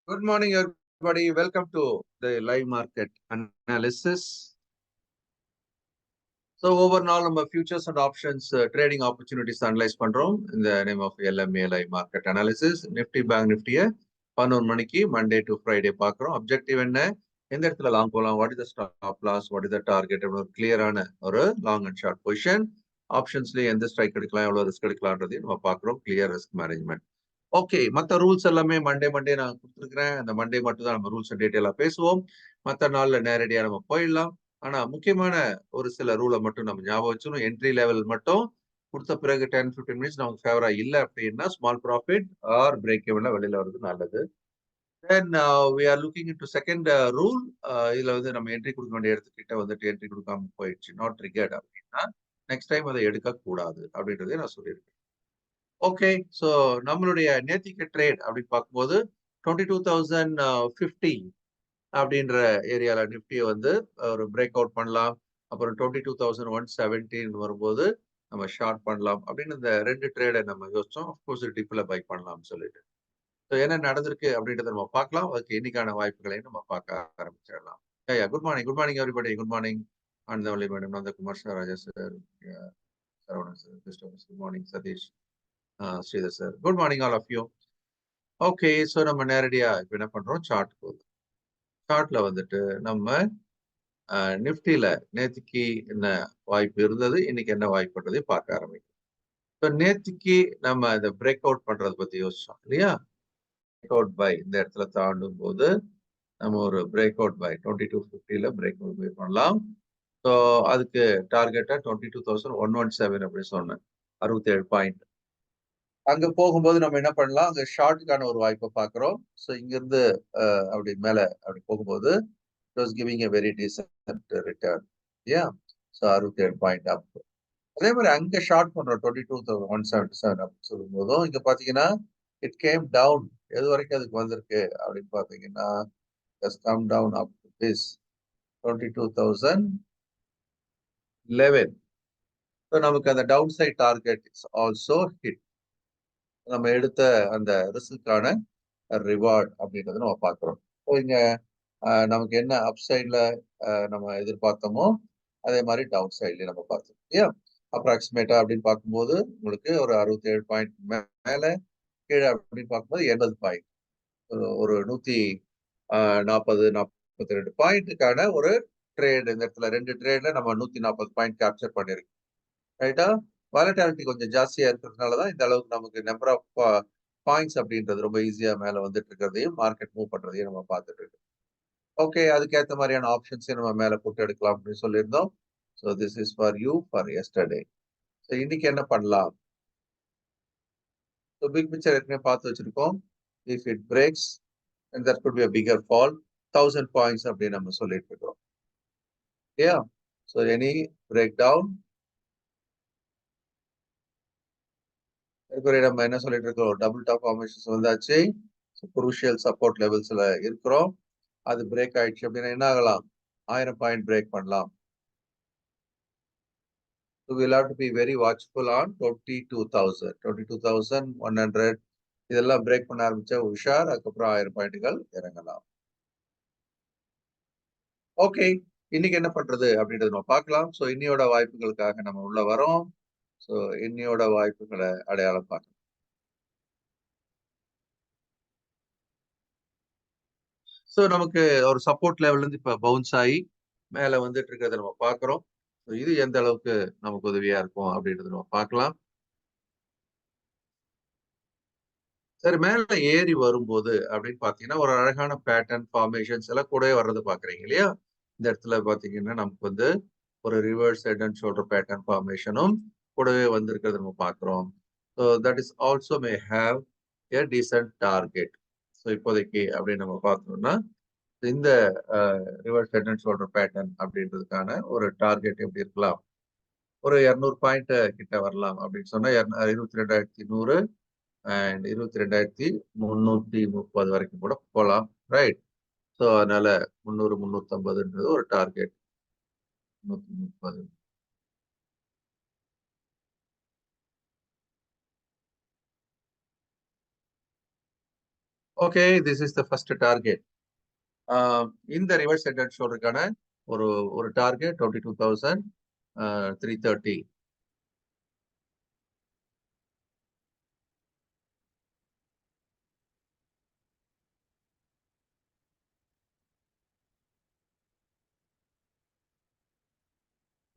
Good morning, everybody. Welcome to the live market analysis. So, overall, நம்ம futures and options trading opportunities analyze பண்றோம். In the name of LMA live market analysis. Nifty Bank Nifty 11 மணிக்கு Monday to Friday பார்க்குறோம். Objective என்ன? எந்த இடத்துல long போகலாம்? What is the stop loss? What is the target? ஒரு கிளியரான ஒரு லாங் அண்ட் ஷார்ட் பொசிஷன். ஆப்ஷன்ஸ்லேயே எந்த ஸ்ட்ரைக் எடுக்கலாம், எவ்வளோ ரிஸ்க் எடுக்கலான்றதையும் நம்ம பார்க்குறோம். Clear risk management. ஓகே, மற்ற ரூல்ஸ் எல்லாமே மண்டே நான் கொடுத்துருக்கிறேன். அந்த மண்டே மட்டும் தான் நம்ம ரூல்ஸ் டீட்டெயிலா பேசுவோம். மற்ற நாள்ல நேரடியா நம்ம போயிடலாம். ஆனா முக்கியமான ஒரு சில ரூலை மட்டும் நம்ம ஞாபகம் வச்சுக்கணும். என்ட்ரி லெவல் மட்டும் கொடுத்த பிறகு 10-15 மினிட்ஸ் நமக்கு ஃபேவரா இல்லை அப்படின்னா ஸ்மால் ப்ராஃபிட் ஆர் பிரேக் ஈவன்ல வெளியில வருது நல்லது. Then we are looking into second rule. இதுல வந்து நம்ம என்ட்ரி கொடுக்க வேண்டிய இடத்துக்கிட்ட வந்துட்டு என்ட்ரி கொடுக்காம போயிடுச்சு, நாட் ட்ரிகர்ட் அப்படின்னா நெக்ஸ்ட் டைம் அதை எடுக்க கூடாது அப்படின்றதே நான் சொல்லியிருக்கேன். ஓகே, ஸோ நம்மளுடைய நேத்திக்கு ட்ரேட் அப்படின்னு பார்க்கும்போது 22,050 அப்படின்ற ஏரியால நிஃப்டியை வந்து ஒரு பிரேக் அவுட் பண்ணலாம். அப்புறம் 22,117 வரும்போது நம்ம ஷார்ட் பண்ணலாம் அப்படின்னு இந்த ரெண்டு ட்ரேடை நம்ம யோசிச்சோம். அஃப்கோர்ஸ் டிப்ல பை பண்ணலாம்னு சொல்லிட்டு. ஸோ என்ன நடந்திருக்கு அப்படின்றத நம்ம பார்க்கலாம். அதுக்கு இன்னைக்கான வாய்ப்புகளையும் நம்ம பார்க்க ஆரம்பிச்சிடலாம். Good morning everybody. Good morning Anandavalli madam, Nandakumar sir, Raja sir, Saravanan sir, Christopher, good morning Satish, Sridhar sir, good morning all of you. Okay, so நம்ம நேரடியா இப்போ என்ன பண்றோம், சார்ட் போகுது. சார்ட்ல வந்துட்டு நம்ம நிஃப்டியில நேத்திக்கு என்ன வாய்ப்பு இருந்தது, இன்னைக்கு என்ன வாய்ப்புன்றதை பார்க்க ஆரம்பிக்கும். இப்போ நேத்திக்கு நம்ம இந்த பிரேக் அவுட் பண்றதை பத்தி யோசிச்சோம் இல்லையா? பிரேக் அவுட் பை இந்த இடத்துல தாண்டும் போது நம்ம ஒரு break out buy 2250 break out buy பண்ணலாம். ஸோ அதுக்கு டார்கெட்டா 22,117 அப்படின்னு சொன்னேன், 67 பாயிண்ட். அங்க போகும்போது நம்ம என்ன பண்ணலாம், அங்க ஷார்ட்டுக்கான ஒரு வாய்ப்பை பார்க்குறோம். ஸோ இங்கிருந்து அப்படி மேல அப்படி போகும்போது it was giving a very decent return. ஏன்? So 67 point up. அதே மாதிரி அங்க ஷார்ட் பண்றோம் 22,177 அப்படின்னு சொல்லும் போதும் இங்க பாத்தீங்கன்னா இட் கேம் டவுன். எது வரைக்கும் அதுக்கு வந்திருக்கு அப்படின்னு பாத்தீங்கன்னா come down up to this 22,011. So நமக்கு அந்த down side target is also hit. நம்ம எடுத்த அந்த ரிஸ்க்குக்கான ரிவார்ட் அப்படின்றத நம்ம பார்க்குறோம். ஸோ இங்க நமக்கு என்ன அப் சைட்ல நம்ம எதிர்பார்த்தோமோ அதே மாதிரி டவுன் சைட்லயும் நம்ம பார்த்தோம் இல்லையா? அப்ராக்சிமேட்டா அப்படின்னு பார்க்கும்போது உங்களுக்கு ஒரு 67 பாயிண்ட் மேல, கீழே அப்படின்னு பார்க்கும்போது 80 பாயிண்ட், ஒரு 140-42 பாயிண்ட்டுக்கான ஒரு ட்ரேட். இந்த இடத்துல ரெண்டு ட்ரேட்ல நம்ம 140 பாயிண்ட் கேப்சர் பண்ணிருக்கோம். ரைட்டா? வாலட்டாலிட்டி கொஞ்சம் ஜாஸ்தியா இருக்கிறதுனாலதான் இந்த அளவுக்கு நமக்கு நம்பர் ஆஃப் பாயிண்ட்ஸ் அப்படின்றது ரொம்ப ஈஸியா மேல வந்துட்டு இருக்கிறதையும் மார்க்கெட் மூவ் பண்றதையும் நம்ம பார்த்துட்டு இருக்கோம். ஓகே, அதுக்கேற்ற மாதிரியான ஆப்ஷன்ஸையும் நம்ம மேல போட்டு எடுக்கலாம் அப்படின்னு சொல்லியிருந்தோம். So this is for you for yesterday. So இன்னைக்கு என்ன பண்ணலாம்? ஸோ பிக் பிக்சர் ஏற்கனவே பார்த்து வச்சிருக்கோம். If it breaks and that could be a bigger fall, 1000 points அப்படின்னு நம்ம சொல்லிட்டு இருக்கோம். இல்லையா? ஸோ எனி பிரேக் டவுன் நம்ம என்ன சொல்லிட்டு இருக்கோம், டபுள் டாப் ஃபார்மேஷன்ஸ் வந்தாச்சு. குரூஷியல் சப்போர்ட் லெவல்ஸ்ல இருக்கிறோம். அது பிரேக் ஆயிடுச்சு அப்படின்னா என்ன ஆகலாம், 1000 பாயிண்ட் பிரேக் பண்ணலாம். So we'll have to be very watchful on 22,000, 22,100 இதெல்லாம் பிரேக் பண்ண ஆரம்பிச்சா உஷார். அதுக்கப்புறம் 1000 பாயிண்ட்கள் இறங்கலாம். ஓகே, இன்னைக்கு என்ன பண்றது அப்படின்றத நம்ம பார்க்கலாம். ஸோ இன்னையோட வாய்ப்புகளுக்காக நம்ம உள்ள வரோம். ஸோ இன்னையோட வாய்ப்புகளை அடையாளம் பார்க்கலாம். ஸோ நமக்கு ஒரு சப்போர்ட் லெவல்ல இருந்து இப்ப பவுன்ஸ் ஆகி மேல வந்துட்டு இருக்கிறத நம்ம பார்க்கிறோம். இது எந்த அளவுக்கு நமக்கு உதவியா இருக்கும் அப்படின்றத நம்ம பார்க்கலாம். சரி, மேல ஏறி வரும்போது அப்படின்னு பாத்தீங்கன்னா ஒரு அழகான பேட்டர்ன் ஃபார்மேஷன்ஸ் எல்லாம் கூடவே வர்றது பாக்குறீங்க இல்லையா? இந்த இடத்துல பாத்தீங்கன்னா நமக்கு வந்து ஒரு reverse head and shoulder pattern ஃபார்மேஷனும் கூடவே வந்திருக்கிறத நம்ம பார்க்கிறோம். So that is also may have a decent target. So இப்போதைக்கு அப்படின்னு நம்ம பார்த்தோம்னா இந்த reverse head and shoulder pattern அப்படின்றதுக்கான ஒரு டார்கெட் எப்படி இருக்கலாம், ஒரு 200 பாயிண்ட் கிட்ட வரலாம் அப்படின்னு சொன்னா 22,100 அண்ட் 22,330 வரைக்கும் கூட போகலாம். ரைட்? ஸோ அதனால 300-350ன்றது ஒரு target. 330. Okay, this is the first target. இந்த ரிவர்ஸ் ஹெட் அண்ட் ஷோல்டருக்கான ஒரு ஒரு டார்கெட் 22,330.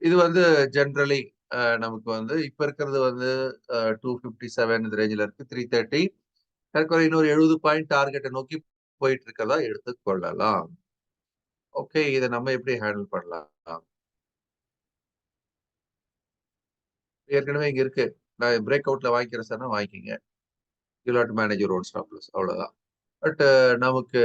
இது வந்து ஜென்ரலி நமக்கு வந்து இப்ப இருக்கிறது வந்து 257 இந்த ரேஞ்சில் இருக்கு. 330 அதுக்கு இன்னொரு 70 பாயிண்ட் டார்கெட்டை நோக்கி போயிட்டு இருக்கிறதா எடுத்துக்கொள்ளலாம். ஓகே, இதை நம்ம எப்படி ஹேண்டில் பண்ணலாம்? ஏற்கனவே இங்க இருக்கு. நான் பிரேக் அவுட்ல வாங்கிக்கிறேன் சார்னா வாங்கிக்கிங்க. You have to manage your own stop loss, அவ்வளவுதான். பட் நமக்கு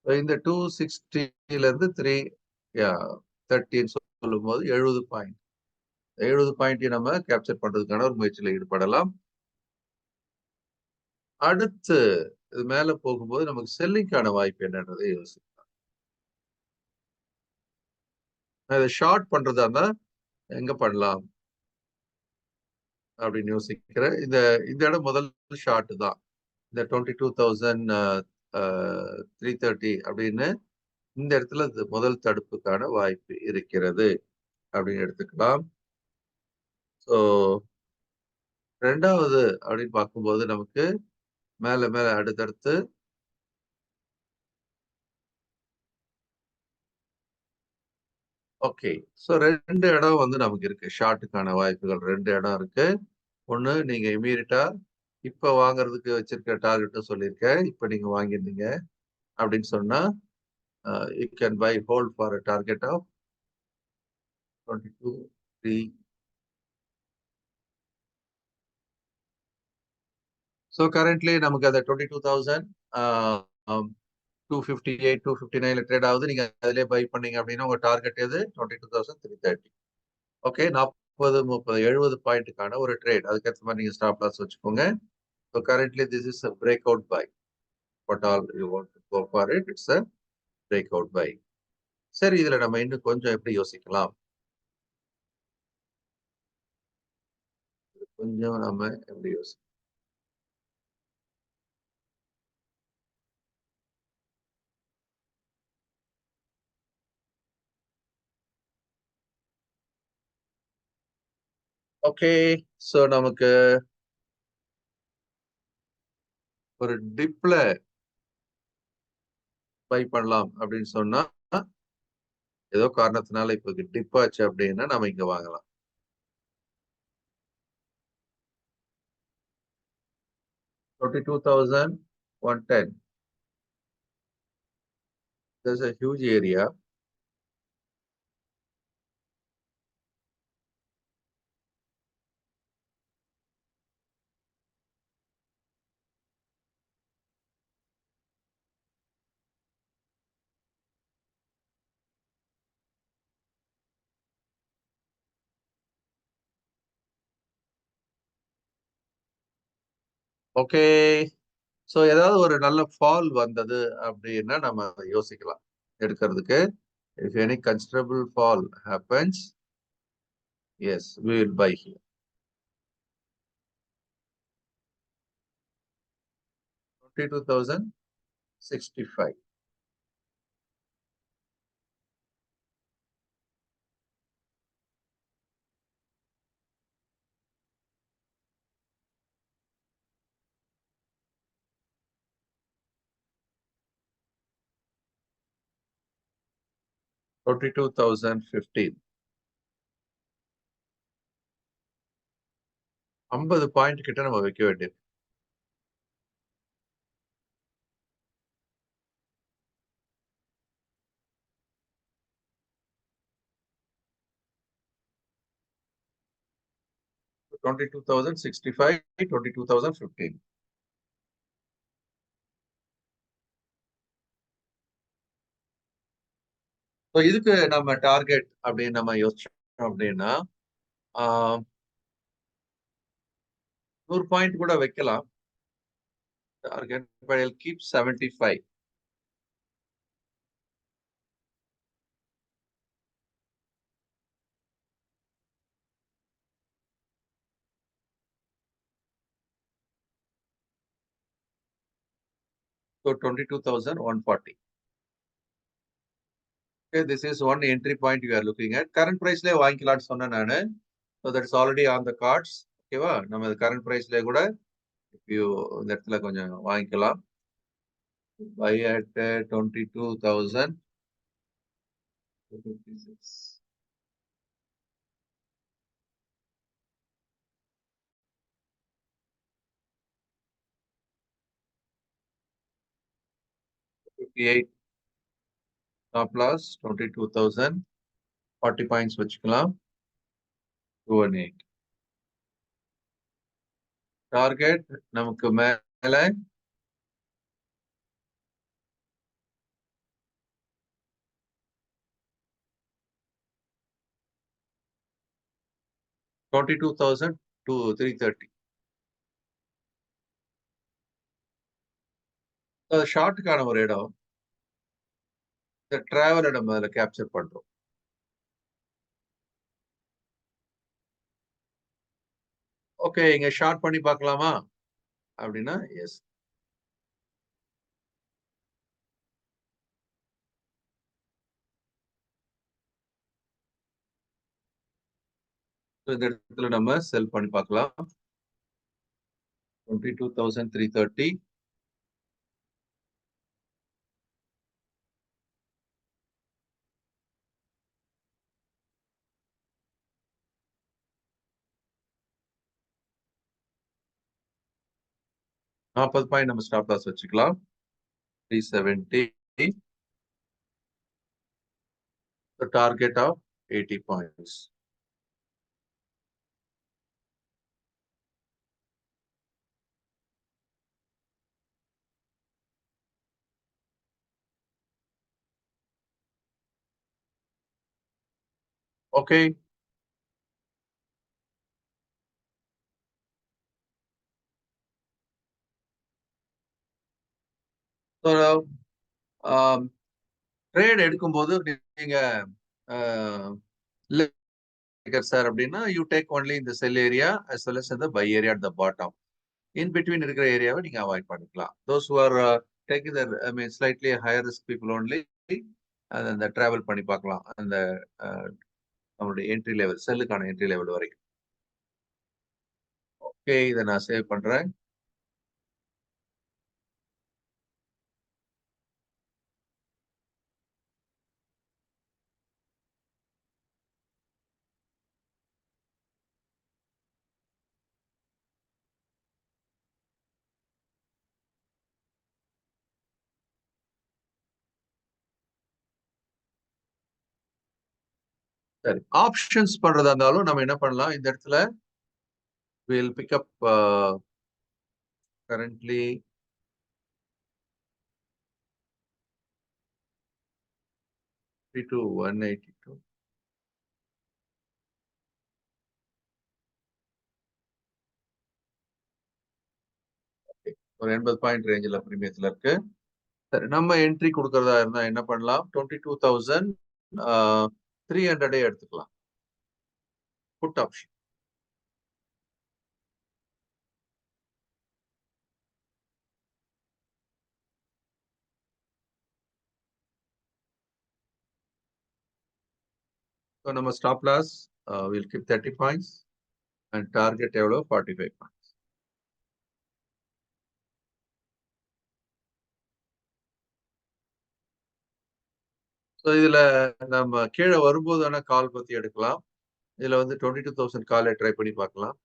இந்த 260ல இருந்து 330 சொல்லும் போது 70 பாயிண்ட் 70 பாயிண்டையும் நம்ம கேப்சர் பண்றதுக்கான ஒரு முயற்சியில ஈடுபடலாம். அடுத்து இது மேல போகும்போது நமக்கு செல்லிங்கான வாய்ப்பு என்னன்றதை யோசிக்கலாம். இதை ஷார்ட் பண்றதா இருந்தா எங்க பண்ணலாம் அப்படின்னு யோசிக்கிறேன். இந்த இந்த இடம் முதல் ஷார்ட் தான். இந்த 22,330 அப்படின்னு இந்த இடத்துல முதல் தடுப்புக்கான வாய்ப்பு இருக்கிறது அப்படின்னு எடுத்துக்கலாம். ஸோ ரெண்டாவது அப்படின்னு பார்க்கும்போது நமக்கு மேல மேல அடுத்தடுத்து ஓகே. ஸோ 2 இடம் வந்து நமக்கு இருக்கு. ஷார்ட்டுக்கான வாய்ப்புகள் 2 இடம் இருக்கு. ஒண்ணு நீங்க இம்மீடியட்டா இப்ப வாங்குறதுக்கு வச்சிருக்க டார்கெட்டும் சொல்லியிருக்கேன். இப்ப நீங்க வாங்கியிருந்தீங்க அப்படின்னு சொன்னா you can buy hold for a target of 22, 3. So currently நமக்கு அந்த 22,000 258, 259ல ட்ரேட் ஆகுது. நீங்க அதிலே பை பண்ணீங்க அப்படின்னா உங்க டார்கெட் எது? 22,330. ஓகே, 40, 30, 70 பாயிண்ட்டுக்கான ஒரு ட்ரேட். அதுக்கேற்ற மாதிரி நீங்க ஸ்டாப் லாஸ் வச்சுக்கோங்க. So currently this is a break out buy. What all you want to go for it, it's a break out buy. சரி, இதுல நம்ம இன்னும் கொஞ்சம் எப்படி யோசிக்கலாம்? கொஞ்சம் நம்ம எப்படி யோசிக்கலாம்? ஓகே, ஸோ நமக்கு ஒரு டிப்ல பை பண்ணலாம் அப்படின்னு சொன்னா ஏதோ காரணத்தினால இப்ப டிப் ஆச்சு அப்படின்னா நம்ம இங்க வாங்கலாம். 22,110. There's a huge area. Okay, so ஏதாவது ஒரு நல்ல ஃபால் வந்தது அப்படின்னா நம்ம யோசிக்கலாம் எடுக்கிறதுக்கு. If any considerable fall happens, yes, we will buy here. 22,065. $22,015. 50 point கிட்ட நம்ம வைக்க வேண்டியது. $22,065, $22,015. ஸோ இதுக்கு நம்ம டார்கெட் அப்படின்னு நம்ம யோசிச்சோம் அப்படின்னா 100 பாயிண்ட் கூட வைக்கலாம். Target but I'll keep 75. So 22,140. Okay, this is one entry point you are looking at. Current price le வாங்கிக்கலாம்னு சொன்னேன் நானு. So that's already on the cards. ஓகேவா? நம்ம current price ல கூட you இந்த இடத்துல கொஞ்சம் வாங்கிக்கலாம். Buy at 22,256. Stop loss 22,000. 40 points வச்சுக்கலாம். 218. Target நமக்கு மேல 22,000 to 330. ஷார்ட்டுக்கான ஒரு இடம். இந்த டிராவலை நம்ம அதில் கேப்சர் பண்றோம். ஓகே, இங்க ஷார்ட் பண்ணி பார்க்கலாமா அப்படின்னா எஸ். இந்த இடத்துல நம்ம செல் பண்ணி பார்க்கலாம். 22,330. நாற்பது பாயிண்ட் நம்ம ஸ்டாப் லாஸ் வச்சுக்கலாம். 370. The target of 80 points. Okay. So, trade எடுக்கும்போது நீங்க சார் அப்படின்னா யூ டேக் ஒன்லி இந்த sell area as well as இந்த buy area at the bottom. In between இருக்கிற ஏரியாவை நீங்க அவாய்ட் பண்ணிக்கலாம். those who are taking the slightly higher risk people only அந்த டிராவல் பண்ணி பார்க்கலாம் அந்த நம்மளுடைய என்ட்ரி லெவல் செல்லுக்கான என்ட்ரி லெவல் வரைக்கும். ஓகே, இதை நான் சேவ் பண்றேன். சரி, ஆப்ஷன்ஸ் பண்றதா இருந்தாலும் நம்ம என்ன பண்ணலாம், இந்த இடத்துல we'll pick up currently 182. ஒரு 80 பாயிண்ட் ரேஞ்சில் பிரீமியத்தில் இருக்கு. சரி, நம்ம என்ட்ரி கொடுக்கறதா இருந்தா என்ன பண்ணலாம், 22,300 எடுத்துக்கலாம். Put option. ஸோ நம்ம stop loss will keep 30 points and target எவ்வளோ 45 பாயிண்ட்ஸ். ஸோ இதுல நம்ம கீழே வரும்போது வேணா கால் பத்தி எடுக்கலாம். இதுல வந்து 22,000 காலை ட்ரை பண்ணி பார்க்கலாம்.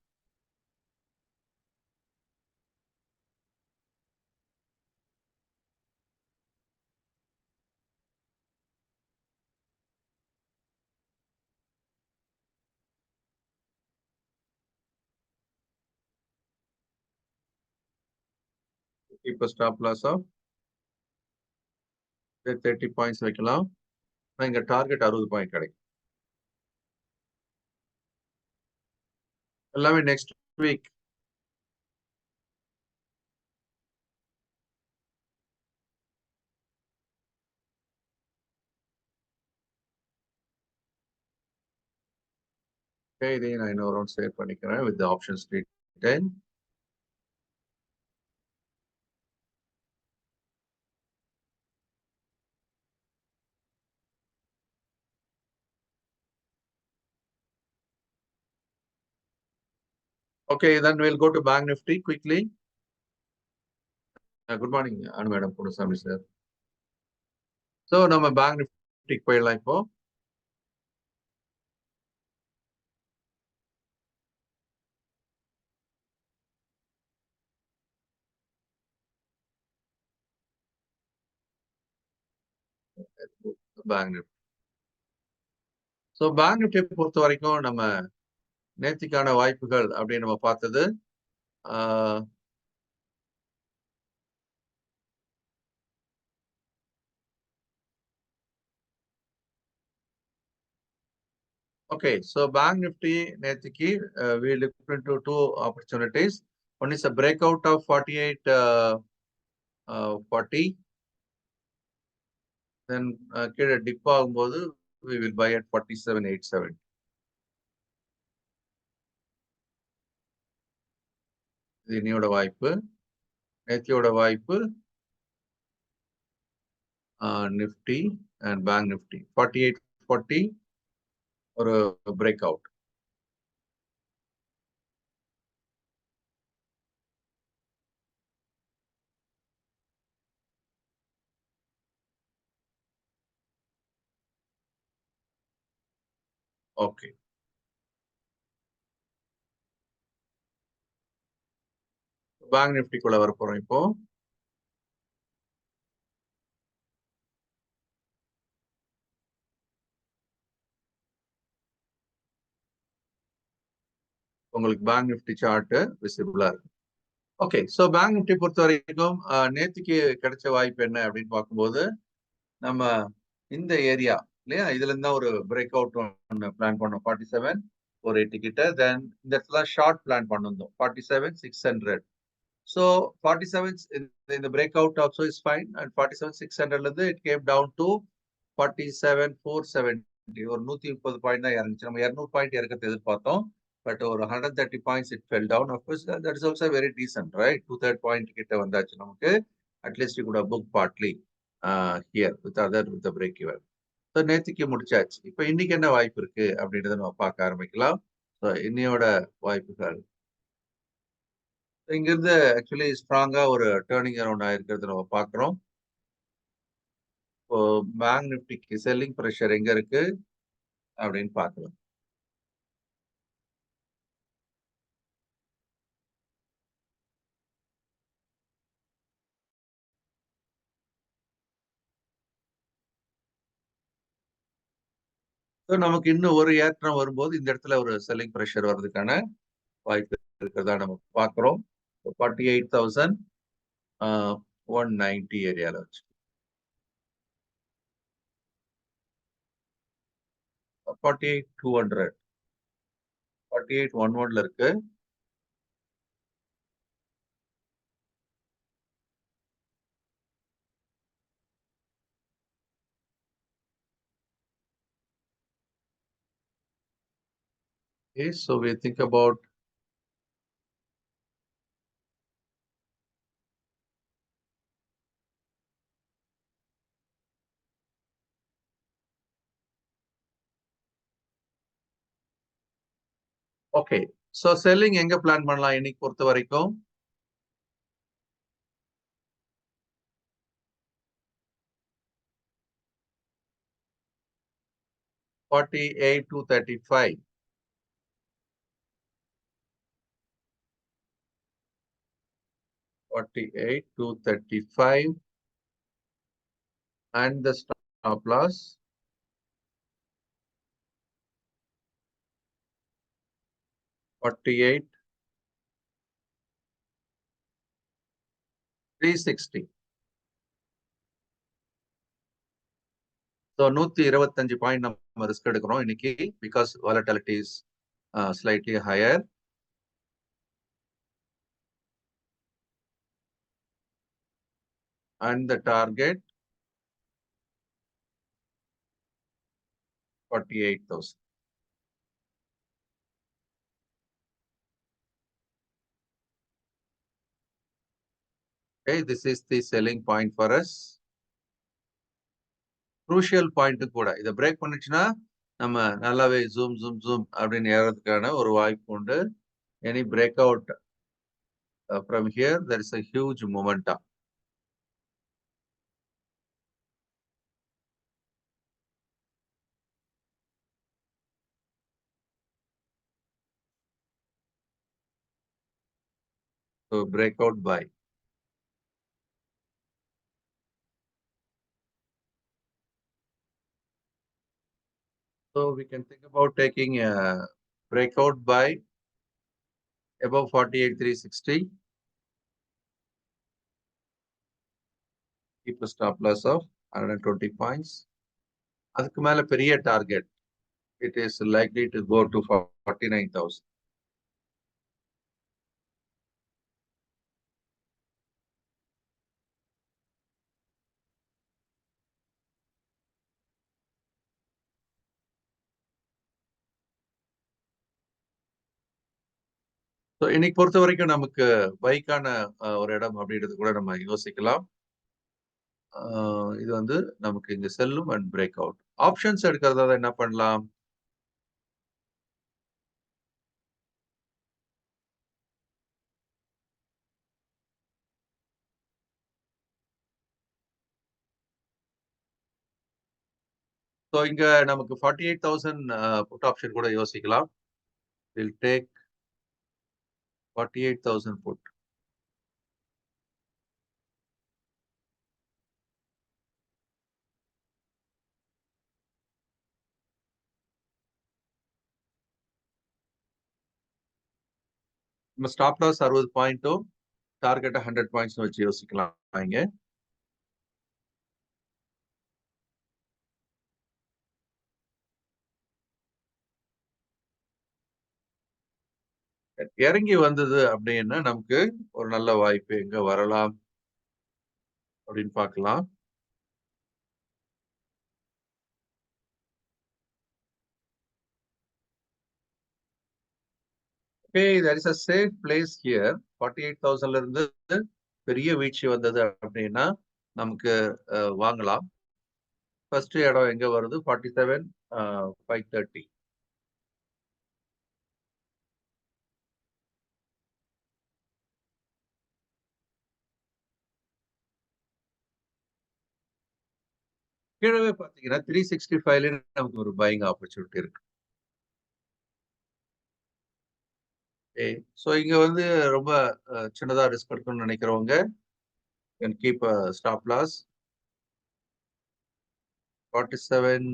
இப்போ ஸ்டாப் லாஸ் ஆஃப் 30 பாயிண்ட்ஸ் வைக்கலாம். இங்க டார்கெட் 60 பாயிண்ட் கிடைக்கும். எல்லாமே நெக்ஸ்ட் வீக். இதையும் நான் இன்னொரு ரவுண்ட் சேவ் பண்ணிக்கிறேன் with options detail. Okay, then we'll go to Bank Nifty quickly. Good morning, Anu Madam, Punasamy sir. So, நம்ம Bank Nifty போயிடலாம் இப்போ. Bank Nifty. So, Bank Nifty பொறுத்த வரைக்கும் நம்ம நேத்திக்கான வாய்ப்புகள் அப்படின்னு நம்ம பார்த்தது okay, so Bank Nifty நேத்திக்கு we looked into two opportunities. One is a breakout of 4840. Then கீழே டிப் ஆகும்போது we will buy at 4787. இது இன்னையோட வாய்ப்பு. நேத்தியோட வாய்ப்பு Nifty and Bank Nifty 4840 ஒரு breakout. Okay. Bank Nifty குள்ள வர போறோம் இப்போ. உங்களுக்கு Bank Nifty chart விசிபிளா இருக்கு. ஓகே, ஸோ Bank Nifty பொறுத்த வரைக்கும் நேத்திக்கு கிடைச்ச வாய்ப்பு என்ன அப்படின்னு பார்க்கும்போது நம்ம இந்த ஏரியா இல்லையா இதுல இருந்தா ஒரு பிரேக் அவுட் ஒன்று பிளான் பண்ணோம் 47 கிட்ட. தென் இந்த இடத்துல ஷார்ட் பிளான் பண்ணிருந்தோம் 47,600. ஸோ 47 இந்த break out also is fine. And 47,600ல இருந்து இட் கேம் டவுன் டு 47,470. ஒரு 130 பாயிண்ட் தான் இறங்குச்சு. நம்ம 200 பாயிண்ட் இறக்கத்தை எதிர்பார்த்தோம். But over 130 points it fell down. Of course, that is also very decent, right? 2/3 point கிட்ட வந்தாச்சு நமக்கு. At least you could have booked partly here with the break even. So நேத்திக்கு முடிச்சாச்சு. இப்போ இன்னைக்கு என்ன வாய்ப்பு இருக்கு அப்படின்றத நம்ம பார்க்க ஆரம்பிக்கலாம். ஸோ இன்னையோட வாய்ப்புகள் இங்கிருந்து ஆக்சுவலி ஸ்ட்ராங்கா ஒரு டேர்னிங் அரௌண்ட் ஆயிருக்கிறது நம்ம பார்க்குறோம். இப்போ பேங்க் நிஃப்டிக்கு செல்லிங் ப்ரெஷர் எங்க இருக்கு அப்படின்னு பார்க்கலாம். நமக்கு இன்னும் ஒரு ஏற்றம் வரும்போது இந்த இடத்துல ஒரு செல்லிங் ப்ரெஷர் வர்றதுக்கான வாய்ப்பு இருக்கிறதா நம்ம பார்க்கிறோம். 48,190 ஏரியால வச்சு 48,200 48,111ல இருக்கு. Okay, so we think about okay, so selling எங்க பிளான் பண்ணலாம் இன்னைக்கு பொறுத்த வரைக்கும்? $48,235. $48,235 and the stop loss 48,360. So 125 point நம்ம ரிஸ்க் எடுக்கிறோம் இன்னைக்கு because volatility is slightly higher. And the target 48,000. Okay, this is the selling point for us. Crucial point கூட இதை பிரேக் பண்ணிச்சுன்னா நம்ம நல்லாவே ஜூம் அப்படின்னு ஏறதுக்கான ஒரு வாய்ப்பு உண்டு. any breakout from here, there is a huge momentum. So breakout buy. So we can think about taking a breakout buy above 48,360. Keep a stop loss of 120 points. அதுக்கு மேல பெரிய target. It is likely to go to 49,000. So இன்னைக்கு பொறுத்த வரைக்கும் நமக்கு பைக்கான ஒரு இடம் அப்படின்றது கூட நம்ம யோசிக்கலாம். இது வந்து நமக்கு இங்க செல்லும் அண்ட் பிரேக் அவுட். ஆப்ஷன்ஸ் எடுக்கிறதா என்ன பண்ணலாம்? ஸோ இங்க நமக்கு 48,000 புட் ஆப்ஷன் கூட யோசிக்கலாம். Will take 48,000 put. நம்ம ஸ்டாப் லாஸ் 60 பாயிண்ட்டும் டார்கெட்டை 100 பாயிண்ட்ஸ் வச்சு யோசிக்கலாம் இங்க. இறங்கி வந்தது அப்படின்னா நமக்கு ஒரு நல்ல வாய்ப்பு எங்க வரலாம் அப்படின்னு பார்க்கலாம். Okay, there is a safe place here. 48,000ல இருந்து பெரிய வீழ்ச்சி வந்தது அப்படின்னா நமக்கு வாங்கலாம். ஃபர்ஸ்ட் இடம் எங்க வருது? 47,530. கீழவே பாத்தீங்கன்னா 365ல நமக்கு ஒரு பையிங் ஆப்பர்ச்சுனிட்டி இருக்கு. ஸோ இங்க வந்து ரொம்ப சின்னதா ரிஸ்க் எடுக்கணும்னு நினைக்கிறவங்க கேன் கீப் ஸ்டாப் லாஸ் 47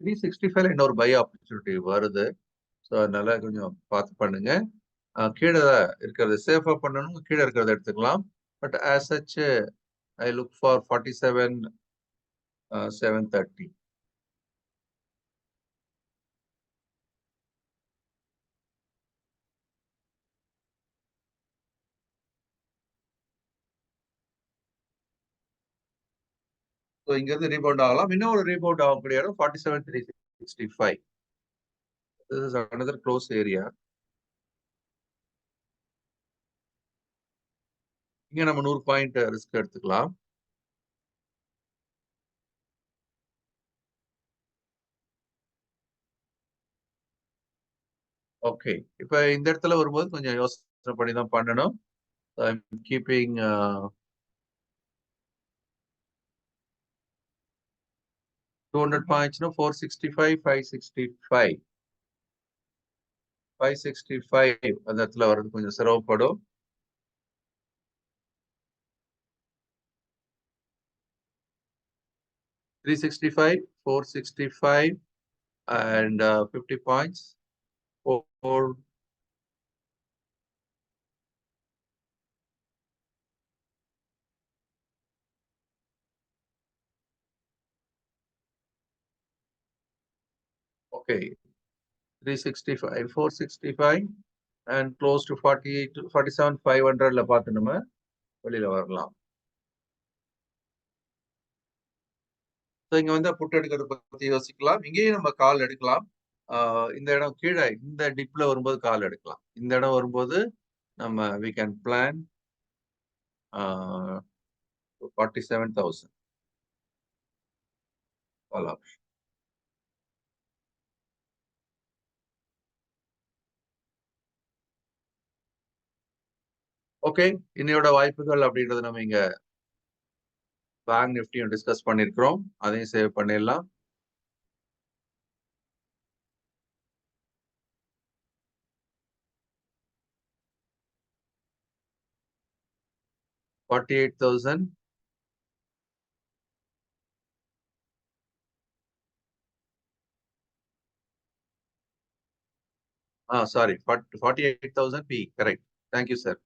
365ல இன்னொரு பை ஆப்பர்ச்சுனிட்டி வருது. ஸோ அதனால கொஞ்சம் பார்த்து பண்ணுங்க. கீழே இருக்கிறது சேஃபா பண்ணணும், கீழே இருக்கிறத எடுத்துக்கலாம். But as such I look for 47,730. So இங்க இருந்து ரீபவுண்ட் ஆகலாம். இன்னொரு ரீபவுண்ட் ஆகக்கூடிய இடம் 47,365. This is another close area. இங்க நம்ம 100 பாயிண்ட் ரிஸ்க் எடுத்துக்கலாம். ஓகே, இப்ப இந்த இடத்துல வரும்போது கொஞ்சம் யோசனை பண்ணி தான் பண்ணணும். I'm keeping 200 points, 465, 565. 565 அந்த இடத்துல வர்றது கொஞ்சம் சிரமப்படும். 365, 465 and 50 points. 4 okay, 365, 465 and close to 48, 47, 500ல பார்த்து நம்ம வெளியில வரலாம். இங்க வந்து புட் எடுக்கிறத பத்தி யோசிக்கலாம். இங்கேயும் நம்ம கால் எடுக்கலாம். இந்த இடம் கீழே இந்த டிப்ல வரும்போது கால் எடுக்கலாம். இந்த இடம் வரும்போது நம்ம we can plan 47,000 call option. Okay, இன்னையோட வாய்ப்புகள் அப்படின்றத நம்ம இங்க பேங்க் நிஃப்டியும் டிஸ்கஸ் பண்ணிருக்கிறோம். அதையும் சேவ் பண்ணிடலாம். $48,000. Sorry, 48,000 P. Correct. Thank you, sir.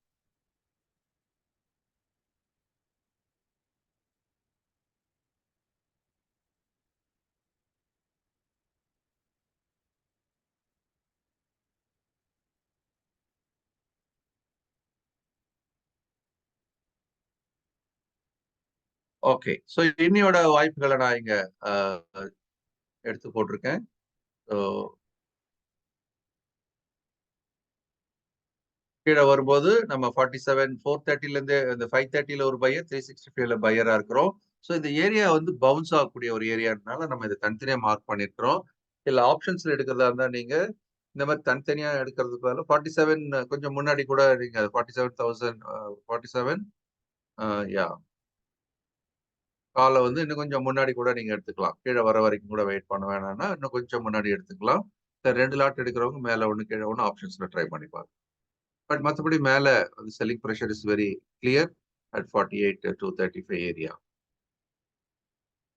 Okay, so இன்னையோட வாய்ப்புகளை நான் இங்க எடுத்து போட்டிருக்கேன். ஸோ கீழே வரும்போது நம்ம 47 430ல இருந்து இந்த 530ல ஒரு பையர் 365ல பையரா இருக்கிறோம். ஸோ இந்த ஏரியா வந்து பவுன்ஸ் ஆகக்கூடிய ஒரு ஏரியானால நம்ம இதை தனித்தனியா மார்க் பண்ணிருக்கிறோம். இல்ல ஆப்ஷன்ஸ்ல எடுக்கிறதா இருந்தா நீங்க இந்த மாதிரி தனித்தனியா எடுக்கிறதுக்கு பதிலா 47 கொஞ்சம் முன்னாடி கூட நீங்க 47,000 47 யா காலை வந்து இன்னும் கொஞ்சம் முன்னாடி கூட நீங்க எடுத்துக்கலாம். கீழே வர வரைக்கும் கூட வெயிட் பண்ண வேணாம்னா இன்னும் கொஞ்சம் முன்னாடி எடுத்துக்கலாம். 2 லாட் எடுக்கிறவங்க மேல ஒண்ணு கீழே ஒண்ணு ஆப்ஷன்ஸ்ல ட்ரை பண்ணி பாருங்க. பட் மற்றபடி மேல வந்து selling pressure is very clear at 48 to 35 area.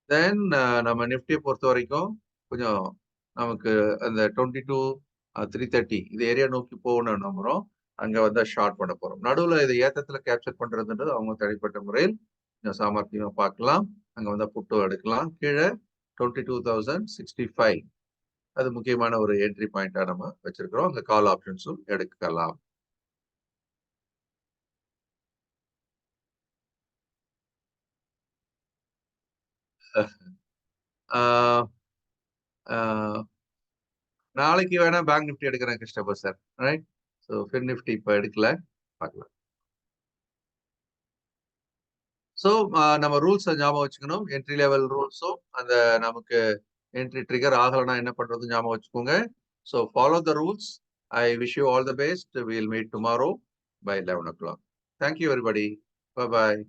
Then நம்ம நிஃப்டியை பொறுத்த வரைக்கும் கொஞ்சம் நமக்கு அந்த 22 330 இது ஏரியா நோக்கி போகணும்னு நம்புறோம். அங்க வந்து ஷார்ட் பண்ண போறோம். நடுவுல இதை ஏத்தத்துல கேப்சர் பண்றதுன்றது அவங்க தனிப்பட்ட முறையில் கொஞ்சம் சாமர்த்தியமா பார்க்கலாம். அங்க வந்து புட்டு எடுக்கலாம். கீழே 22,065 அது முக்கியமான ஒரு என்ட்ரி பாயிண்டா நம்ம வச்சிருக்கிறோம். அங்க கால் ஆப்ஷன்ஸும் எடுக்கலாம். ஆஹ் ஆஹ் நாளைக்கு வேணா பேங்க் நிஃப்டி எடுக்கிறேன் Christopher sir. Right. So fin Nifty இப்போ எடுக்கல, பார்க்கலாம். ஸோ நம்ம ரூல்ஸ் ஞாபகம் வச்சுக்கணும். என்ட்ரி லெவல் ரூல்ஸும் அந்த நமக்கு என்ட்ரி ட்ரிகர் ஆகலைன்னா என்ன பண்றது ஞாபகம் வச்சுக்கோங்க. So follow the rules. I wish you all the best. Will meet tomorrow by 11 o'clock. Thank you, everybody. Bye bye.